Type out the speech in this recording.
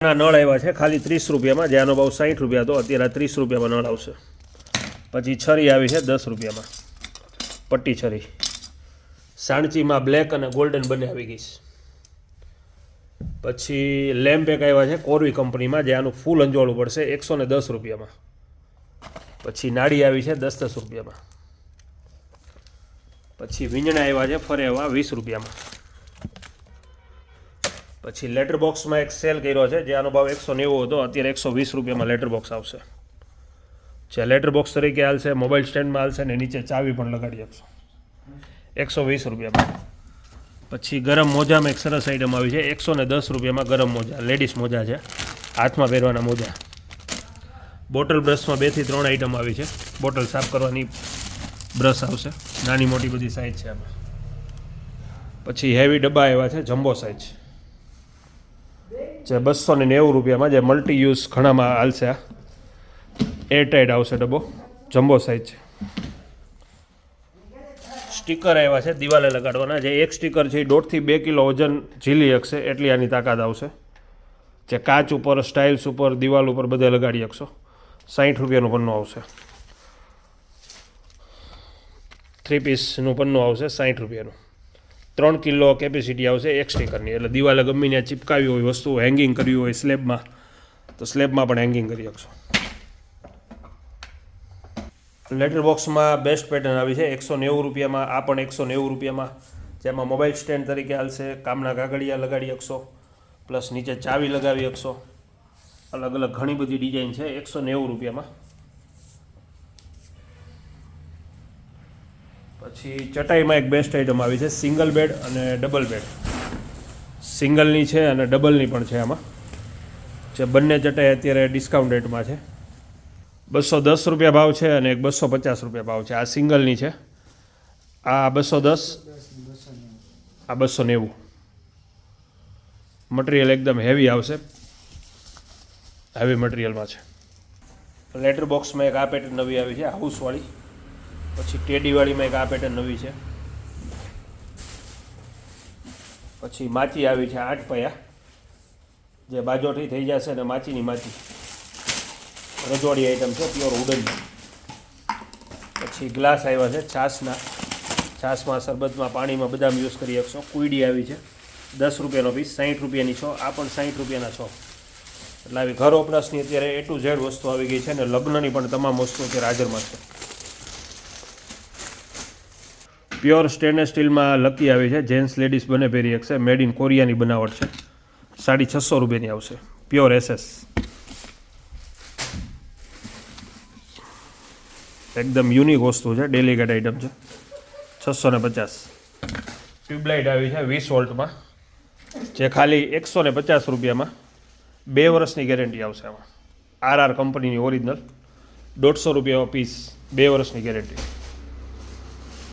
નળ આવ્યા છે ખાલી 30 રૂપિયામાં, જેનો ભાવ 60 રૂપિયા હતો, અત્યારે 30 રૂપિયામાં નળ આવશે. પછી છરી આવી છે 10 રૂપિયામાં, પટ્ટી છરી. સાણચીમાં બ્લેક અને ગોલ્ડન બંને આવી ગઈ છે. પછી લેમ્પ એક આવ્યા છે કોરવી કંપનીમાં, જે આનું ફૂલ અંજવાળું પડશે 110 રૂપિયામાં. પછી નાળી આવી છે 10 રૂપિયામાં. પછી વીંજણા આવ્યા છે ફરે એવા 20 રૂપિયામાં. પછી લેટર બોક્સમાં એક સેલ કર્યો છે, જે આનો ભાવ 190 હતો, અત્યારે 120 રૂપિયામાં લેટર બોક્સ આવશે. જે લેટર બોક્સ તરીકે હાલશે, મોબાઈલ સ્ટેન્ડમાં હાલશે ને નીચે ચાવી પણ લગાડી આપશો, 120 રૂપિયામાં. પછી ગરમ મોજામાં એક સરસ આઈટમ આવી છે, 110 રૂપિયામાં ગરમ મોજા, લેડીઝ મોજા છે, હાથમાં પહેરવાના મોજા. બોટલ બ્રશમાં 2 થી 3 આઈટમ આવી છે. બોટલ સાફ કરવાની બ્રશ આવશે, નાની મોટી બધી સાઇઝ છે આમાં. પછી હેવી ડબ્બા આવ્યા છે જમ્બો સાઇઝ, જે 290 રૂપિયામાં, જે મલ્ટી યુઝ ઘણામાં હાલશે. આ એરટાઈટ આવશે ડબ્બો, જમ્બો સાઇઝ. સ્ટીકર આવ્યા છે દિવાલે લગાડવાના, જે એક સ્ટીકર છે એ 1.5 થી 2 કિલો વજન ઝીલી શકશે, એટલી આની તાકાત આવશે. જે કાચ ઉપર, સ્ટાઇલ્સ ઉપર, દિવાલ ઉપર બધે લગાડી શકશો. 60 રૂપિયાનું પન્નું આવશે. 3 પીસનું પન્નું આવશે 60 રૂપિયાનું. 3 કિલો કેપેસિટી આવશે એક સ્ટીકરની, એટલે દિવાલે ગમે ત્યાં ચીપકાવી હોય વસ્તુ, હેંગિંગ કરવી હોય સ્લેબમાં, તો સ્લેબમાં પણ હેંગિંગ કરી શકશો. લેટર બોક્સમાં બેસ્ટ પેટર્ન આવી છે 190 રૂપિયામાં, આ પણ 190 રૂપિયામાં, જેમાં મોબાઈલ સ્ટેન્ડ તરીકે હાલશે, કામના કાગળિયા લગાડી શકશો, પ્લસ નીચે ચાવી લગાવી શકશો. અલગ અલગ ઘણી બધી ડિઝાઇન છે 190 રૂપિયામાં. પછી ચટાઈમાં એક બેસ્ટ આઈટમ આવી છે, સિંગલ બેડ અને ડબલ બેડ. સિંગલની છે અને ડબલની પણ છે આમાં. જે બંને ચટાઈ અત્યારે ડિસ્કાઉન્ટ રેટમાં છે. 210 રૂપિયા ભાવ છે અને એક 250 રૂપિયા ભાવ છે. આ સિંગલની છે, આ 210, આ 290. મટીરિયલ એકદમ હેવી આવશે, હેવી મટીરિયલમાં છે. લેટર બોક્સમાં એક આ પેટર્ન નવી આવી છે હાઉસવાળી. પછી ટેડીવાળીમાં એક આ પેટર્ન નવી છે. પછી માચી આવી છે 8 પૈયા, જે બાજોઠી થઈ જશે અને માચીની માચી રજવાડી આઈટમ છે, પ્યોર વુડન. પછી ગ્લાસ આવ્યા છે છાશના, છાશમાં, શરબતમાં, પાણીમાં બદામ યુઝ કરી શકશો. કુઈડી આવી છે 10 રૂપિયાનો પીસ, 60 રૂપિયાની છો, આ પણ 60 રૂપિયાના છો. એટલે આવી ઘર વપરાશની અત્યારે A to Z વસ્તુ આવી ગઈ છે, અને લગ્નની પણ તમામ વસ્તુ અત્યારે હાજરમાં છે. પ્યોર સ્ટેનલેસ સ્ટીલમાં લકી આવી છે, જેન્ટ્સ લેડીઝ બંને પહેરી શકશે, મેડ ઇન કોરિયાની બનાવટ છે. 650 રૂપિયાની આવશે, પ્યોર SS. એકદમ યુનિક વસ્તુ છે, ડેલિકેટ આઈટમ છે, 650. ટ્યુબલાઇટ આવી છે 20 વોલ્ટમાં, જે ખાલી 150 રૂપિયામાં 2 વર્ષની ગેરંટી આવશે આમાં. RR કંપનીની ઓરિજિનલ, 150 રૂપિયા પીસ, 2 વર્ષની ગેરંટી.